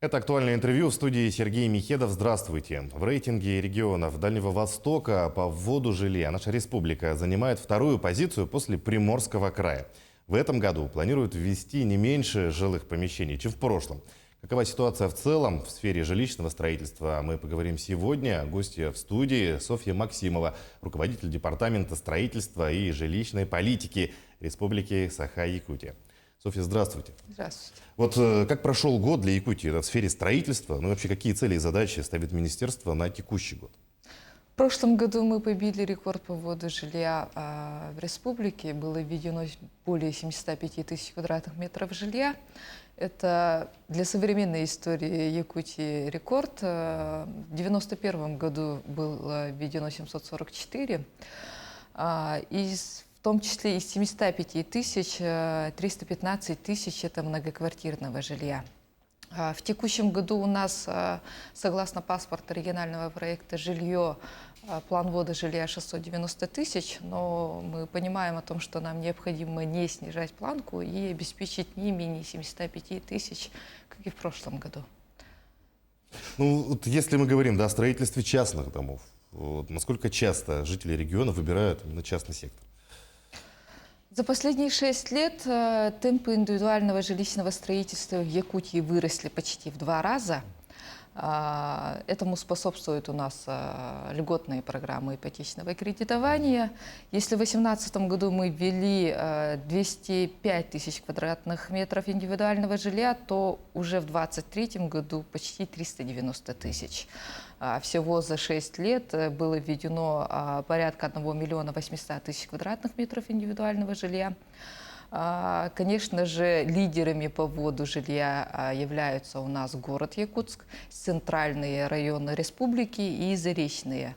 Это актуальное интервью в студии Сергей Михедов. Здравствуйте. В рейтинге регионов Дальнего Востока по вводу жилья наша республика занимает вторую позицию после Приморского края. В этом году планируют ввести не меньше жилых помещений, чем в прошлом. Какова ситуация в целом в сфере жилищного строительства, мы поговорим сегодня. Гостья в студии Софья Максимова, руководитель департамента строительства и жилищной политики Республики Саха-Якутия. Софья, здравствуйте. Здравствуйте. Вот как прошел год для Якутии в сфере строительства? Ну и вообще, какие цели и задачи ставит министерство на текущий год? В прошлом году мы побили рекорд по вводу жилья в республике. Было введено более 705 тысяч квадратных метров жилья. Это для современной истории Якутии рекорд. В 1991 году было введено 744. В том числе из 705 тысяч 315 тысяч – это многоквартирного жилья. В текущем году у нас, согласно паспорту регионального проекта «Жилье», план ввода жилья 690 тысяч, но мы понимаем о том, что нам необходимо не снижать планку и обеспечить не менее 705 тысяч, как и в прошлом году. Ну, вот если мы говорим о строительстве частных домов, вот, насколько часто жители региона выбирают именно частный сектор? За последние 6 лет темпы индивидуального жилищного строительства в Якутии выросли почти в 2 раза. Этому способствуют у нас льготные программы ипотечного кредитования. Если в 2018 году мы ввели 205 тысяч квадратных метров индивидуального жилья, то уже в 2023 году почти 390 тысяч. Всего за 6 лет было введено порядка 1 миллиона 800 тысяч квадратных метров индивидуального жилья. Конечно же, лидерами по вводу жилья являются у нас город Якутск, центральные районы республики и заречные.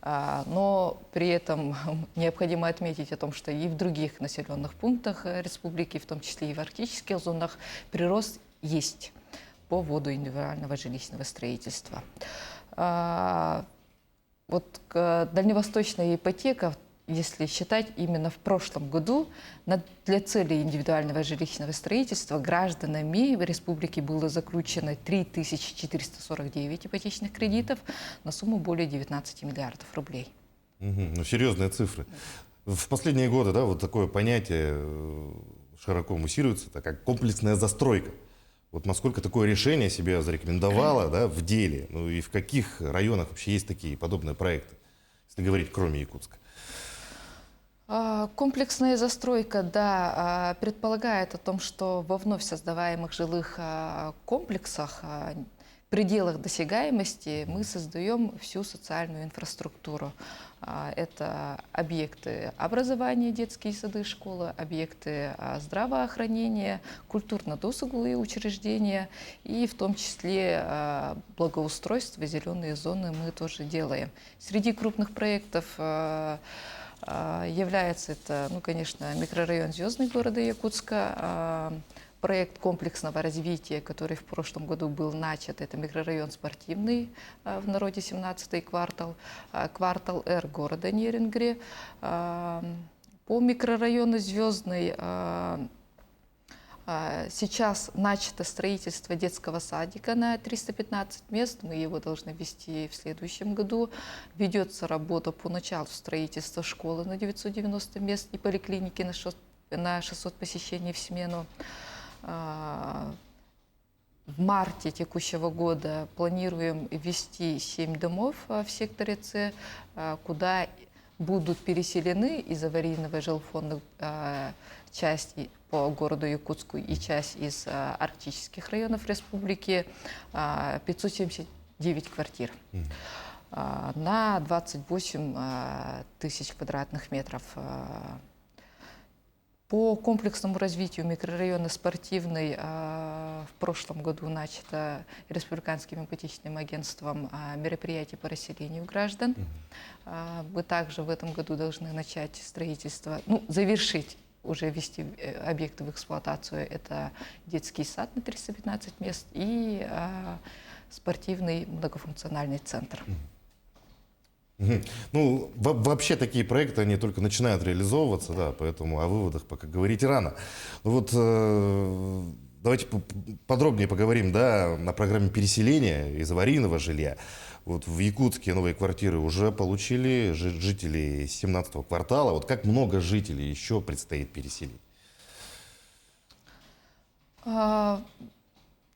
Но при этом необходимо отметить о том, что и в других населенных пунктах республики, в том числе и в арктических зонах, прирост есть по вводу индивидуального жилищного строительства. Вот дальневосточная ипотека, если считать именно в прошлом году, для целей индивидуального жилищного строительства гражданами в республике было заключено 3449 ипотечных кредитов на сумму более 19 миллиардов рублей. Ну, серьезные цифры. В последние годы, да, вот такое понятие широко муссируется, это как комплексная застройка. Вот насколько такое решение себя зарекомендовало, да, в деле? Ну и в каких районах вообще есть такие подобные проекты, если говорить кроме Якутска? Комплексная застройка, да, предполагает о том, что во вновь создаваемых жилых комплексах, в пределах досягаемости мы создаем всю социальную инфраструктуру. Это объекты образования, детские сады, школы, объекты здравоохранения, культурно-досуговые учреждения и в том числе благоустройство, зеленые зоны мы тоже делаем. Среди крупных проектов является это, ну, конечно, микрорайон Звездный города Якутска, проект комплексного развития, который в прошлом году был начат, это микрорайон Спортивный, в народе 17-й квартал, квартал Р города Нерингри. По микрорайону Звездный сейчас начато строительство детского садика на 315 мест. Мы его должны ввести в следующем году. Ведется работа по началу строительства школы на 990 мест и поликлиники на 600 посещений в смену. В марте текущего года планируем ввести 7 домов в секторе С, куда будут переселены из аварийного жилфонда часть по городу Якутску и часть из арктических районов республики, 579 квартир на 28 тысяч квадратных метров. По комплексному развитию микрорайона Спортивный в прошлом году начато республиканским ипотечным агентством мероприятие по расселению граждан. Мы также в этом году должны начать строительство, завершить, уже ввести объекты в эксплуатацию. Это детский сад на 315 мест и спортивный многофункциональный центр. Ну, вообще такие проекты, они только начинают реализовываться, да, поэтому о выводах пока говорить рано. Вот Давайте подробнее поговорим, да, о программе переселения из аварийного жилья. Вот в Якутске новые квартиры уже получили жители 17-го квартала. Вот как много жителей еще предстоит переселить? А,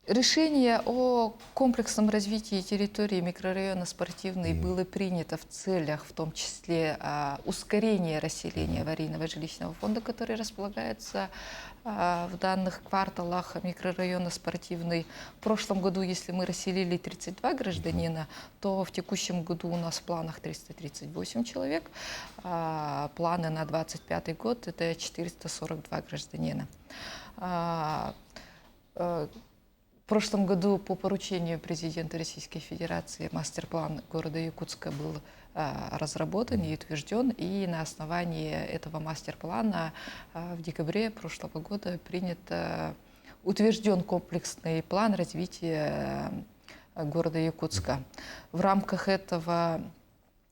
Решение о комплексном развитии территории микрорайона Спортивный было принято в целях, в том числе ускорения расселения аварийного жилищного фонда, который располагается в данных кварталах микрорайона Спортивный. В прошлом году, если мы расселили 32 гражданина, то в текущем году у нас в планах 338 человек. Планы на 2025 год – это 442 гражданина. В прошлом году по поручению президента Российской Федерации мастер-план города Якутска был разработан и утвержден, и на основании этого мастер-плана в декабре прошлого года утвержден комплексный план развития города Якутска. В рамках этого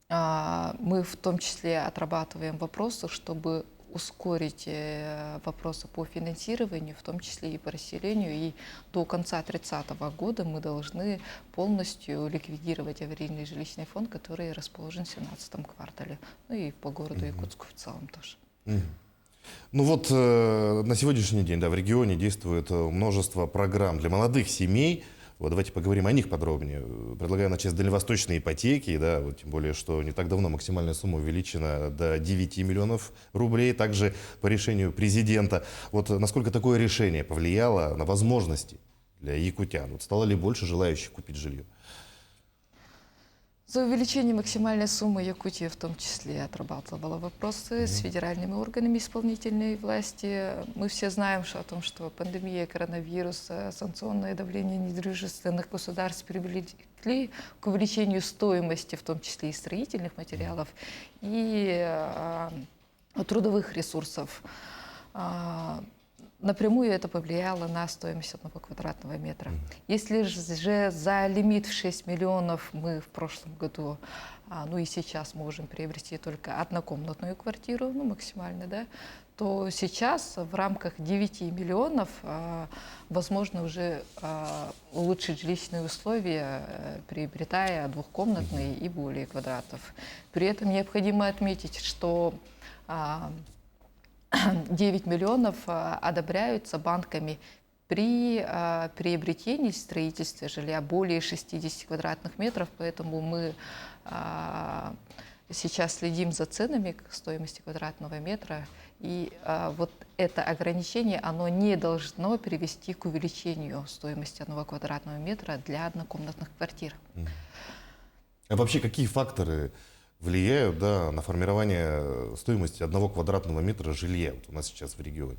мы в том числе отрабатываем вопросы, чтобы ускорить вопросы по финансированию, в том числе и по расселению. И до конца 30 года мы должны полностью ликвидировать аварийный жилищный фонд, который расположен в 17-м квартале. Ну и по городу Якутску в целом тоже. Ну вот на сегодняшний день, да, в регионе действует множество программ для молодых семей. Вот давайте поговорим о них подробнее. Предлагаю начать с дальневосточной ипотеки, да, вот тем более, что не так давно максимальная сумма увеличена до 9 миллионов рублей, также по решению президента. Вот насколько такое решение повлияло на возможности для якутян? Вот стало ли больше желающих купить жилье? За увеличение максимальной суммы Якутия в том числе отрабатывала вопросы с федеральными органами исполнительной власти. Мы все знаем о том, что пандемия коронавируса, санкционное давление недружественных государств привели к увеличению стоимости, в том числе и строительных материалов, и трудовых ресурсов. Напрямую это повлияло на стоимость 1 квадратного метра. Если же за лимит в 6 миллионов мы в прошлом году, ну и сейчас можем приобрести только однокомнатную квартиру, ну максимально, да, то сейчас в рамках 9 миллионов возможно уже улучшить жилищные условия, приобретая двухкомнатные и более квадратов. При этом необходимо отметить, что 9 миллионов одобряются банками при приобретении строительства жилья более 60 квадратных метров, поэтому мы сейчас следим за ценами к стоимости квадратного метра, и вот это ограничение, оно не должно привести к увеличению стоимости 1 квадратного метра для однокомнатных квартир. А вообще какие факторы влияют, да, на формирование стоимости 1 квадратного метра жилья вот у нас сейчас в регионе?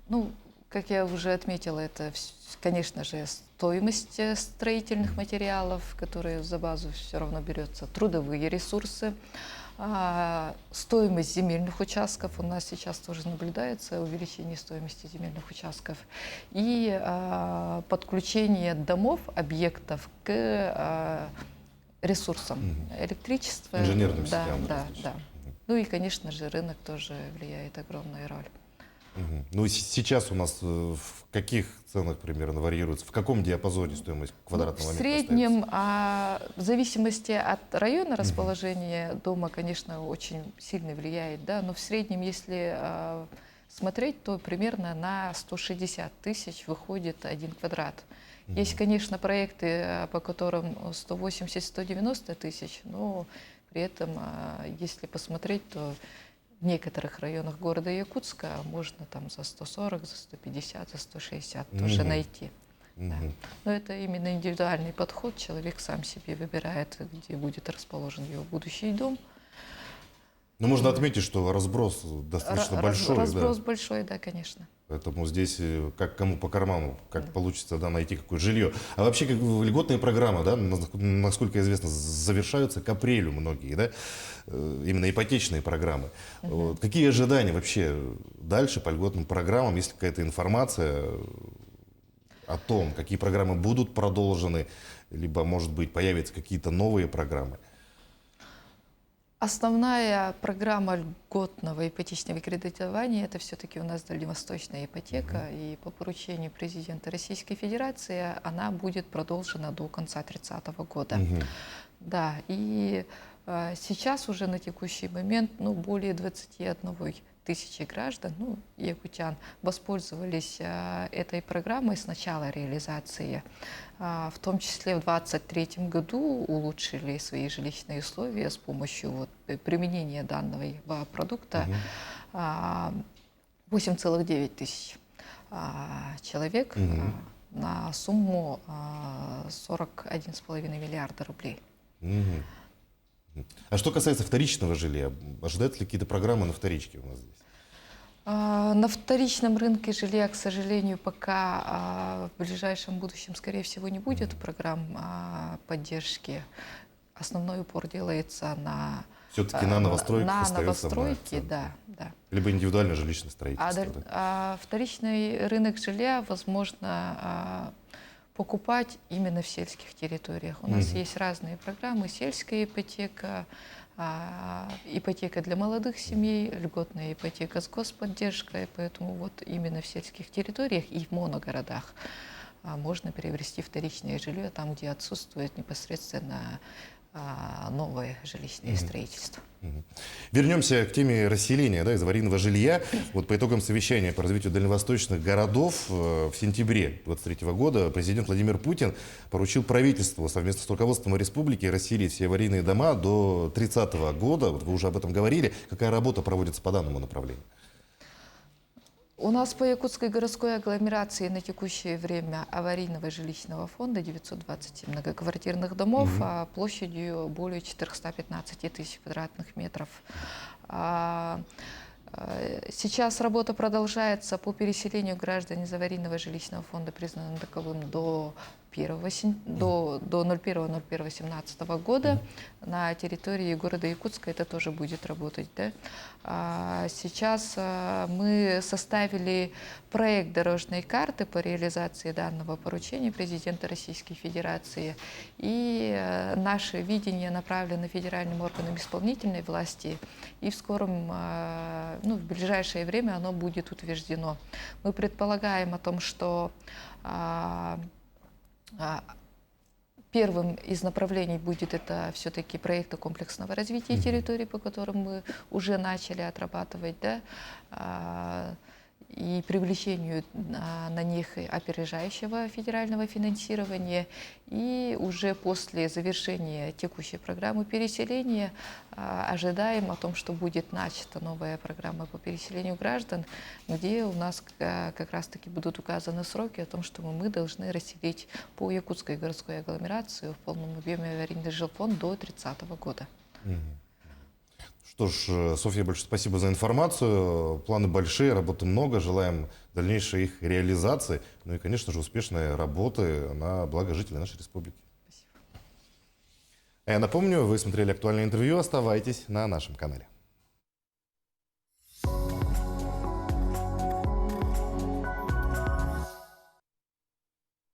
Ну, как я уже отметила, это, конечно же, стоимость строительных материалов, которые за базу все равно берется, трудовые ресурсы, стоимость земельных участков. У нас сейчас тоже наблюдается увеличение стоимости земельных участков. И подключение домов, объектов к ресурсам, электричество. Инженерным да, сетям. да, да. Ну и, конечно же, рынок тоже влияет огромную роль. Ну и сейчас у нас в каких ценах примерно варьируется, в каком диапазоне стоимость квадратного метра? В среднем, в зависимости от района расположения дома, конечно, очень сильно влияет, да, но в среднем, если смотреть, то примерно на 160 тысяч выходит 1 квадрат. Есть, конечно, проекты, по которым 180-190 тысяч, но при этом, если посмотреть, то в некоторых районах города Якутска можно там за 140, за 150, за 160 тоже найти. Да. Но это именно индивидуальный подход, человек сам себе выбирает, где будет расположен его будущий дом. Ну, можно отметить, что разброс достаточно большой. Разброс большой, да, конечно. Поэтому здесь как кому по карману, как получится, да, найти какое жилье. А вообще как льготные программы, да, насколько известно, завершаются к апрелю многие, да, именно ипотечные программы. Вот. Какие ожидания вообще дальше по льготным программам, есть ли какая-то информация о том, какие программы будут продолжены, либо, может быть, появятся какие-то новые программы? Основная программа льготного ипотечного кредитования — это все-таки у нас дальневосточная ипотека, и по поручению президента Российской Федерации она будет продолжена до конца 30-го года. Да, и сейчас уже на текущий момент более 21 тысячи граждан, якутян, воспользовались этой программой с начала реализации. В том числе в 2023 году улучшили свои жилищные условия с помощью применения данного продукта. 8,9 тысяч человек на сумму 41,5 миллиарда рублей. А что касается вторичного жилья, ожидаются ли какие-то программы на вторичке у нас здесь? На вторичном рынке жилья, к сожалению, пока в ближайшем будущем, скорее всего, не будет программ поддержки. Основной упор делается на все-таки на новостройках на остается новостройки, да. да. Либо индивидуальное жилищное строительство. Вторичный рынок жилья возможно покупать именно в сельских территориях. У нас есть разные программы: сельская ипотека, ипотека для молодых семей, льготная ипотека с господдержкой. Поэтому вот именно в сельских территориях и в моногородах можно приобрести вторичное жилье, там, где отсутствует непосредственно новое жилищное строительство. Вернемся к теме расселения из аварийного жилья. Вот по итогам совещания по развитию дальневосточных городов в сентябре 2023 года президент Владимир Путин поручил правительству совместно с руководством республики расселить все аварийные дома до 30 года. Вот вы уже об этом говорили. Какая работа проводится по данному направлению? У нас по Якутской городской агломерации на текущее время аварийного жилищного фонда 927 многоквартирных домов площадью более 415 тысяч квадратных метров. Сейчас работа продолжается по переселению граждан из аварийного жилищного фонда, признанным таковым до 01.01.17 года. На территории города Якутска это тоже будет работать. Да? Сейчас мы составили проект дорожной карты по реализации данного поручения президента Российской Федерации. И наше видение направлено федеральным органам исполнительной власти. И в в ближайшее время оно будет утверждено. Мы предполагаем о том, что первым из направлений будет это все-таки проекты комплексного развития территорий, по которым мы уже начали отрабатывать, да, и привлечению на них опережающего федерального финансирования. И уже после завершения текущей программы переселения ожидаем о том, что будет начата новая программа по переселению граждан, где у нас как раз-таки будут указаны сроки о том, что мы должны расселить по Якутской городской агломерации в полном объеме аварийный жилфонд до 30 года. Что ж, Софья, большое спасибо за информацию. Планы большие, работы много. Желаем дальнейшей их реализации. Ну и, конечно же, успешной работы на благо жителей нашей республики. Спасибо. А я напомню, вы смотрели актуальное интервью. Оставайтесь на нашем канале.